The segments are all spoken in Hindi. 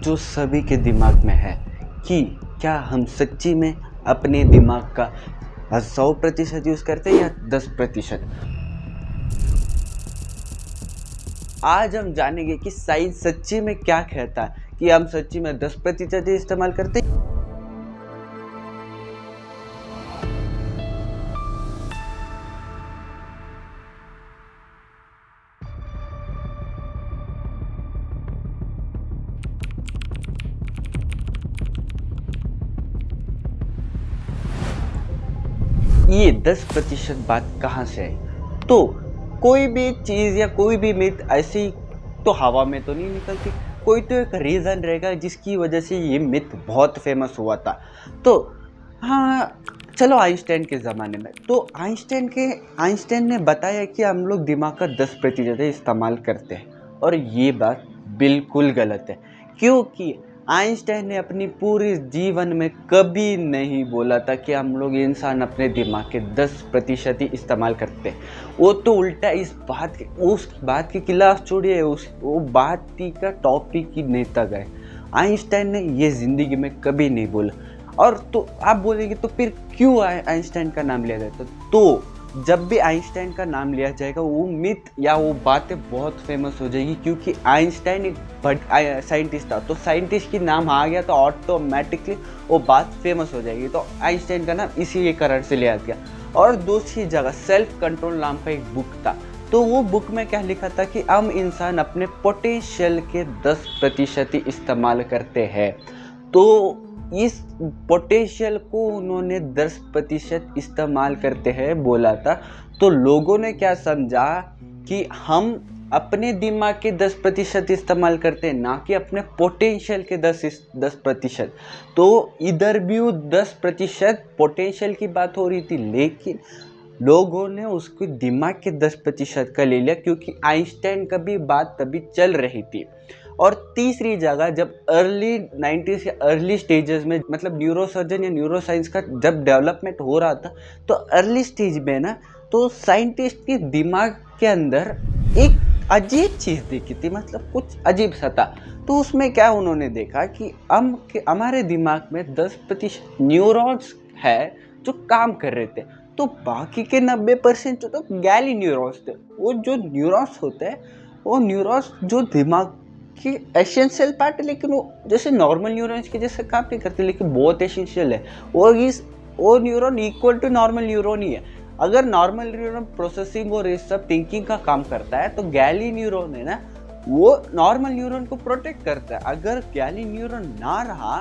जो सभी के दिमाग में है कि क्या हम सच्ची में अपने दिमाग का 100% यूज़ करते हैं या 10%। आज हम जानेंगे कि साइंस सच्ची में क्या कहता है कि हम सच्ची में 10% ही इस्तेमाल करते हैं। ये 10% बात कहाँ से आई? तो कोई भी चीज़ या कोई भी मिथ ऐसे ही तो हवा में तो नहीं निकलती, कोई तो एक रीज़न रहेगा जिसकी वजह से ये मिथ बहुत फेमस हुआ था। तो हाँ, चलो आइंस्टाइन के ज़माने में तो आइंस्टाइन ने बताया कि हम लोग दिमाग का 10% इस्तेमाल करते हैं और ये बात बिल्कुल गलत है, क्योंकि आइंस्टाइन ने अपनी पूरे जीवन में कभी नहीं बोला था कि हम लोग इंसान अपने दिमाग के 10% ही इस्तेमाल करते हैं। वो तो उल्टा उस बात के खिलाफ छोड़िए, वो बात ही का टॉपिक ही नहीं तक है। आइंस्टाइन ने ये ज़िंदगी में कभी नहीं बोला। और तो आप बोलेंगे तो फिर क्यों आइंस्टाइन का नाम लिया जाता? तो जब भी आइंस्टाइन का नाम लिया जाएगा वो मिथ या वो बातें बहुत फेमस हो जाएगी, क्योंकि आइंस्टाइन एक साइंटिस्ट था। तो साइंटिस्ट की नाम आ गया तो ऑटोमेटिकली वो बात फेमस हो जाएगी। तो आइंस्टाइन का नाम इसी कारण से लिया गया। और दूसरी जगह सेल्फ कंट्रोल नाम का एक बुक था, तो वो बुक में क्या लिखा था कि हम इंसान अपने पोटेंशियल के 10% ही इस्तेमाल करते हैं। तो इस पोटेंशियल को उन्होंने 10% इस्तेमाल करते हैं बोला था। तो लोगों ने क्या समझा कि हम अपने दिमाग के 10% इस्तेमाल करते हैं, ना कि अपने पोटेंशियल के 10%। तो इधर भी वो 10% पोटेंशियल की बात हो रही थी, लेकिन लोगों ने उसको दिमाग के 10% का ले लिया, क्योंकि आइंस्टाइन का भी बात तभी चल रही थी। और तीसरी जगह जब अर्ली 90s या अर्ली स्टेजेस में, मतलब न्यूरोसर्जन या न्यूरोसाइंस का जब डेवलपमेंट हो रहा था, तो अर्ली स्टेज में ना, तो साइंटिस्ट के दिमाग के अंदर एक अजीब चीज़ दिखी थी, मतलब कुछ अजीब सा था। तो उसमें क्या उन्होंने देखा कि हमारे दिमाग में 10% न्यूरॉन्स है जो काम कर रहे थे। तो बाकी के 90% तो गैली न्यूरॉन्स थे। वो जो न्यूरॉन्स होते हैं, वो न्यूरॉन्स जो दिमाग की एसेंशियल पार्ट है, लेकिन वो जैसे नॉर्मल न्यूरॉन्स के जैसे काम नहीं करते, लेकिन बहुत एसेंशियल है। वो neuron equal to normal neuron ही है। अगर नॉर्मल न्यूरॉन प्रोसेसिंग और ये सब थिंकिंग का काम करता है, तो गैली न्यूरॉन है ना, वो नॉर्मल न्यूरॉन को प्रोटेक्ट करता है। अगर गैली न्यूरॉन ना रहा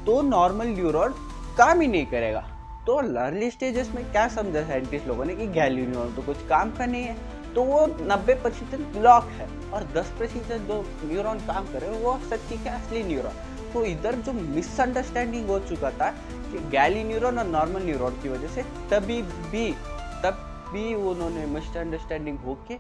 तो नॉर्मल न्यूरॉन काम ही नहीं करेगा। तो अर्ली स्टेजेस में क्या समझा साइंटिस्ट लोगों ने कि गैली न्यूरॉन तो कुछ काम का नहीं है, तो वो 90% ब्लॉक है और 10% जो न्यूरॉन काम कर रहे हैं वो सच्ची के असली न्यूरॉन। तो इधर जो मिसअंडरस्टैंडिंग हो चुका था कि गैली न्यूरॉन और नॉर्मल न्यूरॉन की वजह से, तब भी उन्होंने मिसअंडरस्टैंडिंग होके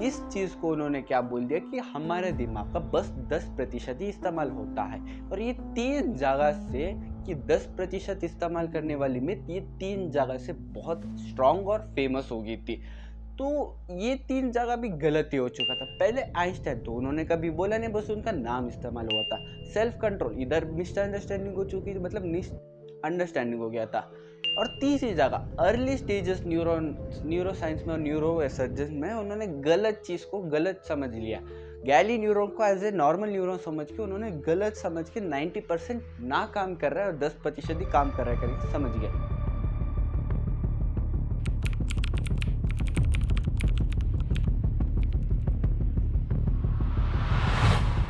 इस चीज़ को उन्होंने क्या बोल दिया कि हमारे दिमाग का बस 10% ही इस्तेमाल होता है। और ये 3 जगह से कि 10% इस्तेमाल करने वाली मिथ, ये 3 जगह से बहुत स्ट्रॉन्ग और फेमस हो गई थी। तो ये 3 जगह भी गलती हो चुका था। पहले आइंस्टाइन तो उन्होंने कभी बोला नहीं, बस उनका नाम इस्तेमाल हुआ था। सेल्फ कंट्रोल, इधर मिसअंडरस्टैंडिंग हो चुकी थी, मतलब मिसअंडरस्टैंडिंग हो गया था। और तीसरी जगह अर्ली स्टेजेस न्यूरो साइंस में और न्यूरो सर्जन में उन्होंने गलत चीज़ को गलत समझ लिया। गैली न्यूरॉन को एज ए नॉर्मल न्यूरॉन समझ के उन्होंने गलत समझ के 90% ना काम कर रहा है और 10% ही काम कर रहा है करके समझ गया।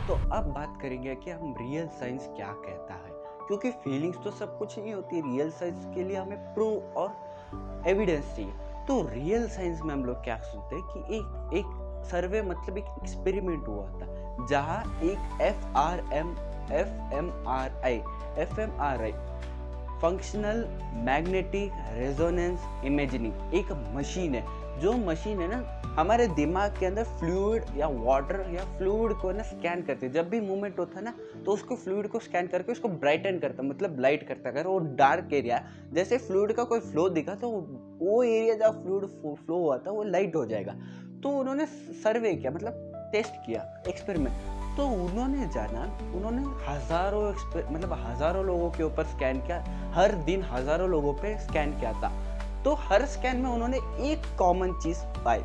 तो अब बात करेंगे कि हम रियल साइंस क्या कहता है, क्योंकि फीलिंग्स तो सब कुछ नहीं होती। रियल साइंस के लिए हमें प्रूफ और एविडेंस चाहिए। तो रियल साइंस में हम लोग क्या सुनते हैं कि एक सर्वे, मतलब एक एक्सपेरिमेंट हुआ था, जहाँ एक fMRI functional magnetic resonance imaging एक मशीन है। जो मशीन है ना, हमारे दिमाग के अंदर फ्लूइड या वाटर या फ्लूइड को ना स्कैन करते हैं। जब भी मूवमेंट होता है ना, तो उसको फ्लूइड को स्कैन करके उसको ब्राइटन करता है, मतलब लाइट करता है। अगर वो डार्क एरिया, जैसे फ्लूइड का कोई फ्लो दिखा, तो वो एरिया जहाँ फ्लूइड फ्लो हुआ था वो लाइट हो जाएगा। तो उन्होंने सर्वे किया, मतलब टेस्ट किया, एक्सपेरिमेंट। तो उन्होंने जाना, उन्होंने मतलब हज़ारों लोगों के ऊपर स्कैन किया, हर दिन हज़ारों लोगों पे स्कैन किया था। तो हर स्कैन में उन्होंने एक कॉमन चीज़ पाई,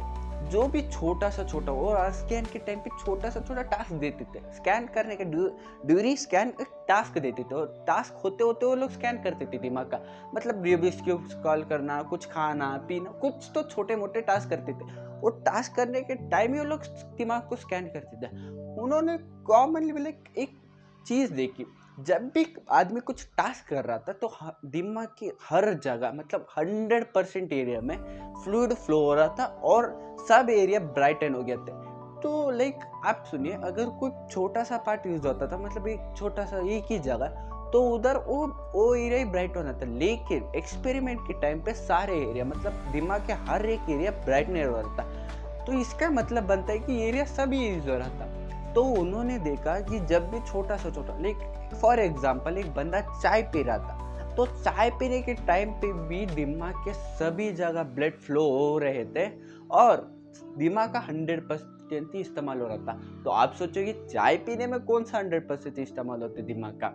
जो भी छोटा सा छोटा, और स्कैन के टाइम पे छोटा सा छोटा टास्क देते थे। स्कैन करने के ड्यूरिंग स्कैन एक टास्क देते थे, और टास्क होते होते वो लोग स्कैन करते थे दिमाग का। मतलब रूबिक्स क्यूब सॉल्व करना, कुछ खाना पीना, कुछ तो छोटे मोटे टास्क करते थे। और टास्क करने के टाइम ही वो लोग दिमाग को स्कैन करते थे। उन्होंने कॉमनली मतलब एक चीज़ देखी, जब भी आदमी कुछ टास्क कर रहा था तो दिमाग की हर जगह मतलब 100% एरिया में फ्लूइड फ्लो हो रहा था, और सब एरिया ब्राइटन हो गया था। तो लाइक आप सुनिए, अगर कोई छोटा सा पार्ट यूज होता था, मतलब एक छोटा सा एक ही जगह, तो उधर वो एरिया ही ब्राइट होना था। लेकिन एक्सपेरिमेंट के टाइम पे सारे एरिया मतलब दिमाग के हर एक एरिया ब्राइट नहीं हो रहा था। तो इसका मतलब बनता है कि एरिया सभी यूज हो रहा था। तो उन्होंने देखा कि जब भी छोटा सा छोटा, लाइक फॉर एग्जाम्पल एक बंदा चाय पी रहा था, तो चाय पीने के टाइम पे भी दिमाग के सभी जगह ब्लड फ्लो हो रहे थे, और दिमाग का 100% इस्तेमाल हो रहा था। तो आप सोचोगे चाय पीने में कौन सा 100% इस्तेमाल होता है दिमाग का।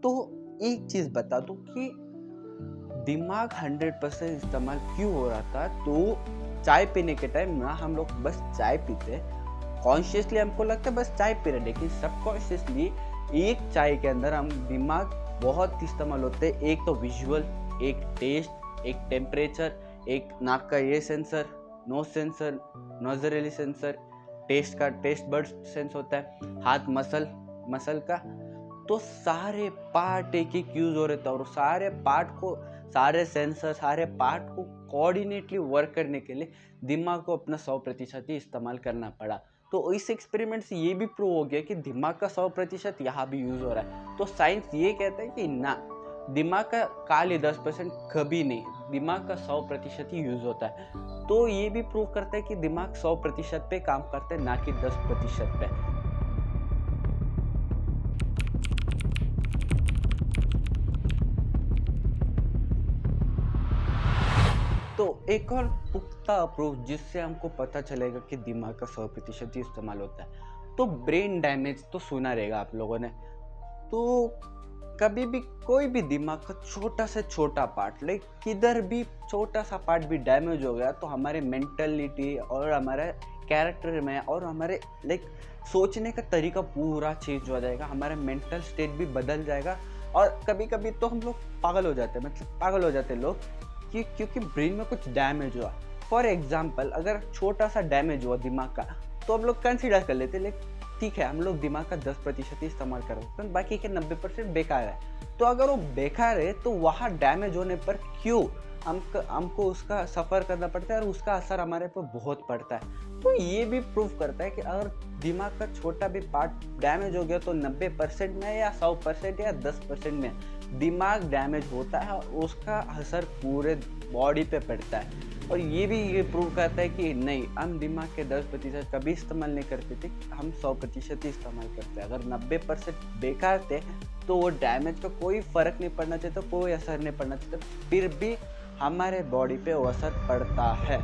तो एक चीज बता दूं कि दिमाग 100% इस्तेमाल क्यों हो रहा था। तो चाय पीने के टाइम ना हम लोग बस चाय पीते, कॉन्शियसली हमको लगता है बस चाय पी रहे, लेकिन सबकॉन्शियसली एक चाय के अंदर हम दिमाग बहुत इस्तेमाल होते हैं। एक तो विजुअल, एक टेस्ट, एक टेम्परेचर, एक नाक का ये सेंसर, नोज सेंसर, नोजरेली सेंसर, टेस्ट का टेस्ट बर्ड सेंस होता है, हाथ मसल का। तो सारे पार्ट एक एक यूज हो रहे थे, और सारे पार्ट को, सारे सेंसर, सारे पार्ट को कोऑर्डिनेटली वर्क करने के लिए दिमाग को अपना 100% ही इस्तेमाल करना पड़ा। तो इस एक्सपेरिमेंट से ये भी प्रूव हो गया कि दिमाग का 100% यहाँ भी यूज हो रहा है। तो साइंस ये कहता है कि ना, दिमाग का खाली 10% कभी नहीं, दिमाग का 100% ही यूज होता है। तो ये भी प्रूव करता है कि दिमाग 100% पे काम करता है, ना कि 10% पे। तो एक और पुख्ता प्रूफ जिससे हमको पता चलेगा कि दिमाग का 100% ही इस्तेमाल होता है, तो ब्रेन डैमेज तो सुना रहेगा आप लोगों ने। तो कभी भी कोई भी दिमाग का छोटा से छोटा पार्ट, लाइक किधर भी छोटा सा पार्ट भी डैमेज हो गया, तो हमारे मेंटलिटी और हमारे कैरेक्टर में और हमारे लाइक सोचने का तरीका पूरा चेंज हो जाएगा, हमारा मेंटल स्टेट भी बदल जाएगा। और कभी कभी तो हम लोग पागल हो जाते हैं, मतलब पागल हो जाते हैं लोग, क्योंकि ब्रेन में कुछ डैमेज हुआ। फॉर एग्जाम्पल अगर छोटा सा डैमेज हुआ दिमाग का, तो हम लोग कंसिडर कर लेते, लेकिन ठीक है हम लोग दिमाग का 10% ही इस्तेमाल कर रहे हैं, बाकी के 90% बेकार है। तो अगर वो बेकार है, तो वहाँ डैमेज होने पर क्यों हमको उसका सफ़र करना पड़ता है, और उसका असर हमारे पर बहुत पड़ता है। तो ये भी प्रूव करता है कि अगर दिमाग का छोटा भी पार्ट डैमेज हो गया, तो 90% में या 100% या 10% में दिमाग डैमेज होता है, और उसका असर पूरे बॉडी पे पड़ता है। और ये प्रूव करता है कि नहीं, हम दिमाग के 10% कभी इस्तेमाल नहीं करते थे, हम 100% ही इस्तेमाल करते हैं। अगर 90% बेकार थे, तो वो डैमेज का कोई फ़र्क नहीं पड़ना चाहिए, तो कोई असर नहीं पड़ना चाहिए, फिर भी हमारे बॉडी पे वो असर पड़ता है।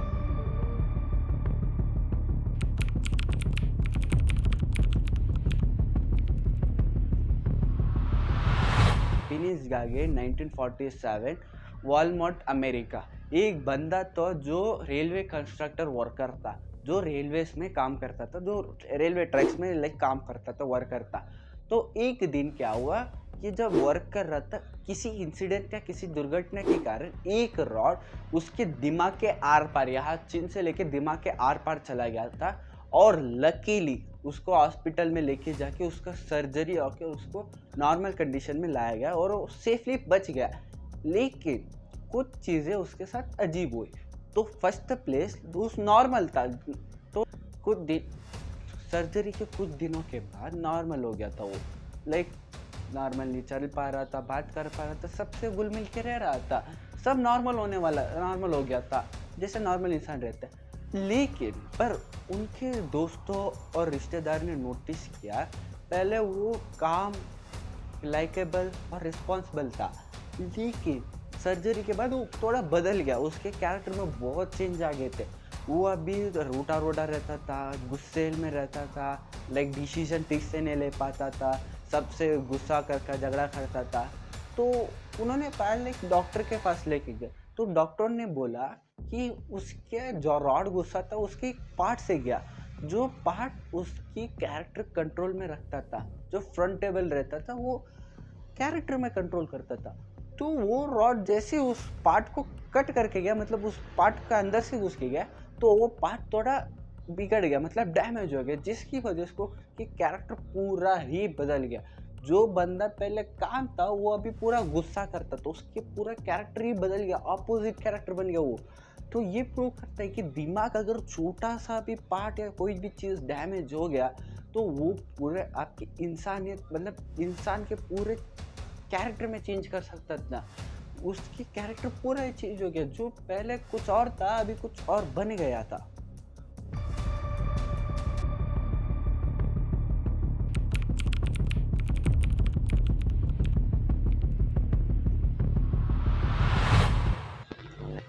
फिनिश गागे 1947 वॉलमार्ट अमेरिका। एक बंदा तो जो रेलवे कंस्ट्रक्टर वर्कर था, जो रेलवेज में काम करता था, जो रेलवे ट्रैक्स में लाइक काम करता था, वर्कर था। तो एक दिन क्या हुआ कि जब वर्क कर रहा था, किसी इंसिडेंट या किसी दुर्घटना के कारण एक रॉड उसके दिमाग के आर पार, यहाँ चिन से लेके दिमाग के आर पार चला गया था। और लकीली उसको हॉस्पिटल में लेके जाके उसका सर्जरी होकर उसको नॉर्मल कंडीशन में लाया गया, और वो सेफली बच गया। लेकिन कुछ चीज़ें उसके साथ अजीब हुई। तो फर्स्ट प्लेस उस नॉर्मल था, तो कुछ दिन सर्जरी के कुछ दिनों के बाद नॉर्मल हो गया था वो, लाइक नॉर्मली चल पा रहा था, बात कर पा रहा था, सबसे घुल मिल के रह रहा था, सब नॉर्मल हो गया था, जैसे नॉर्मल इंसान रहता है। लेकिन पर उनके दोस्तों और रिश्तेदार ने नोटिस किया, पहले वो काम लाइकेबल और रिस्पॉन्सिबल था, लेकिन सर्जरी के बाद वो थोड़ा बदल गया, उसके कैरेक्टर में बहुत चेंज आ गए थे। वो अभी रोटा रोटा रहता था, गुस्से में रहता था, लाइक डिसीजन ठीक से नहीं ले पाता था, सबसे गुस्सा करके झगड़ा करता था। तो उन्होंने पहले एक डॉक्टर के पास लेके गए, तो डॉक्टर ने बोला कि उसके जो रॉड गुस्सा था उसके पार्ट से गया, जो पार्ट उसकी कैरेक्टर कंट्रोल में रखता था, जो फ्रंट टेबल रहता था वो कैरेक्टर में कंट्रोल करता था। तो वो रॉड जैसे उस पार्ट को कट करके गया, मतलब उस पार्ट का अंदर से घुस के गया, तो वो पार्ट थोड़ा बिगड़ गया, मतलब डैमेज हो गया, जिसकी वजह से कि कैरेक्टर पूरा ही बदल गया। जो बंदा पहले काम था वो अभी पूरा गुस्सा करता, तो उसके पूरा कैरेक्टर ही बदल गया, ऑपोजिट कैरेक्टर बन गया वो। तो ये प्रूव करता है कि दिमाग अगर छोटा सा भी पार्ट या कोई भी चीज़ डैमेज हो गया तो वो पूरे आपकी इंसानियत, मतलब इंसान के पूरे कैरेक्टर में चेंज कर सकता था। उसकी कैरेक्टर पूरा ही चेंज हो गया, जो पहले कुछ और था अभी कुछ और बन गया था।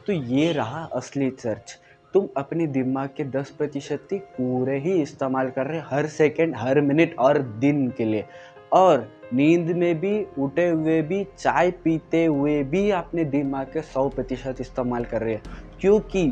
तो ये रहा असली सर्च। तुम अपने दिमाग के 10% ही पूरे ही इस्तेमाल कर रहे, हर सेकंड, हर मिनट और दिन के लिए। और नींद में भी, उठे हुए भी, चाय पीते हुए भी अपने दिमाग के 100% इस्तेमाल कर रहे हैं, क्योंकि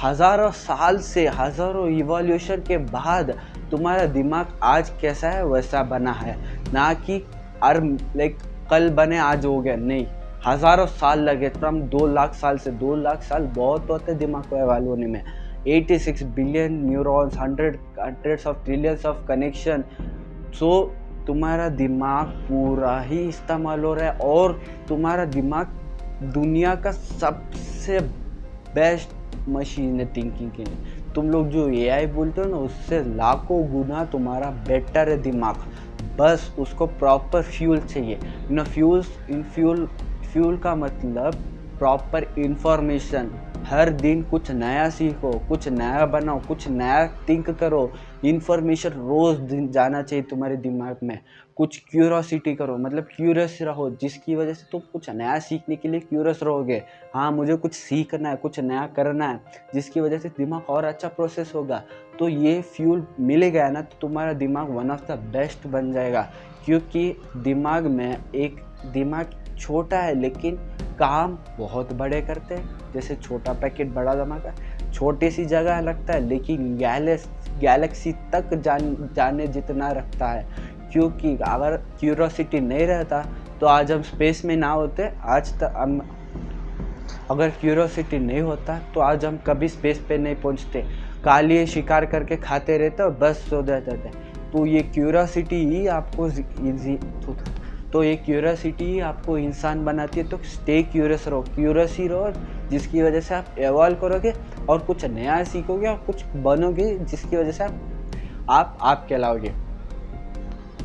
हज़ारों साल से, हज़ारों इवोल्यूशन के बाद तुम्हारा दिमाग आज कैसा है वैसा बना है, ना कि लाइक कल बने आज हो गया, नहीं, हज़ारों साल लगे। तो हम 2 लाख साल से, 2 लाख साल बहुत होते दिमाग को इवॉल्व होने में। 86 billion neurons, hundreds of trillions of connection. So तुम्हारा दिमाग पूरा ही इस्तेमाल हो रहा है, और तुम्हारा दिमाग दुनिया का सबसे बेस्ट मशीन है थिंकिंग के लिए। तुम लोग जो AI बोलते हो ना, उससे लाखों गुना तुम्हारा बेटर है दिमाग, बस उसको प्रॉपर फ्यूल चाहिए। फ्यूल का मतलब प्रॉपर इंफॉर्मेशन। हर दिन कुछ नया सीखो, कुछ नया बनाओ, कुछ नया थिंक करो। इंफॉर्मेशन रोज दिन जाना चाहिए तुम्हारे दिमाग में। कुछ क्यूरोसिटी करो, मतलब क्यूरियस रहो, जिसकी वजह से तुम कुछ नया सीखने के लिए क्यूरियस रहोगे। हाँ, मुझे कुछ सीखना है, कुछ नया करना है, जिसकी वजह से दिमाग और अच्छा प्रोसेस होगा। तो ये फ्यूल मिलेगा ना, तो तुम्हारा दिमाग वन ऑफ द बेस्ट बन जाएगा। क्योंकि दिमाग छोटा है लेकिन काम बहुत बड़े करते हैं। जैसे छोटा पैकेट बड़ा धमाका, छोटी सी जगह लगता है लेकिन गैलेक्सी तक जाने जितना रखता है। क्योंकि अगर क्यूरोसिटी नहीं रहता तो आज हम स्पेस में ना होते। अगर क्यूरोसिटी नहीं होता तो आज हम कभी स्पेस पे नहीं पहुंचते। काली शिकार करके खाते रहते और बस सो जाते थे। तो ये क्यूरोसिटी ही आपको इंसान बनाती है। तो स्टे क्यूरियस रहो, जिसकी वजह से आप एवॉल्व करोगे और कुछ नया सीखोगे और कुछ बनोगे, जिसकी वजह से आप कहलाओगे।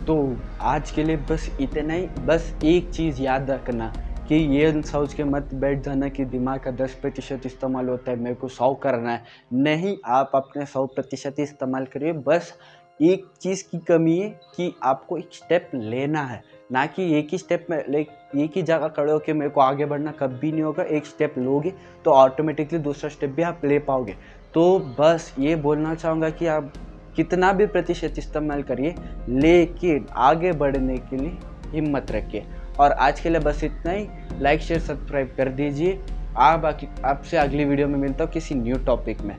तो आज के लिए बस इतना ही। बस एक चीज़ याद रखना कि ये सोच के मत बैठ जाना कि दिमाग का 10% इस्तेमाल होता है, मेरे को 100 करना है। नहीं, आप अपने 100% इस्तेमाल करिए। बस एक चीज़ की कमी है कि आपको एक स्टेप लेना है, ना कि एक ही स्टेप में एक ही जगह खड़े होकर मेरे को आगे बढ़ना कभी नहीं होगा। एक स्टेप लोगे तो ऑटोमेटिकली दूसरा स्टेप भी आप ले पाओगे। तो बस ये बोलना चाहूँगा कि आप कितना भी प्रतिशत इस्तेमाल करिए, लेकिन आगे बढ़ने के लिए हिम्मत रखिए। और आज के लिए बस इतना ही। लाइक शेयर सब्सक्राइब कर दीजिए। आपसे अगली वीडियो में मिलता हूँ किसी न्यू टॉपिक में।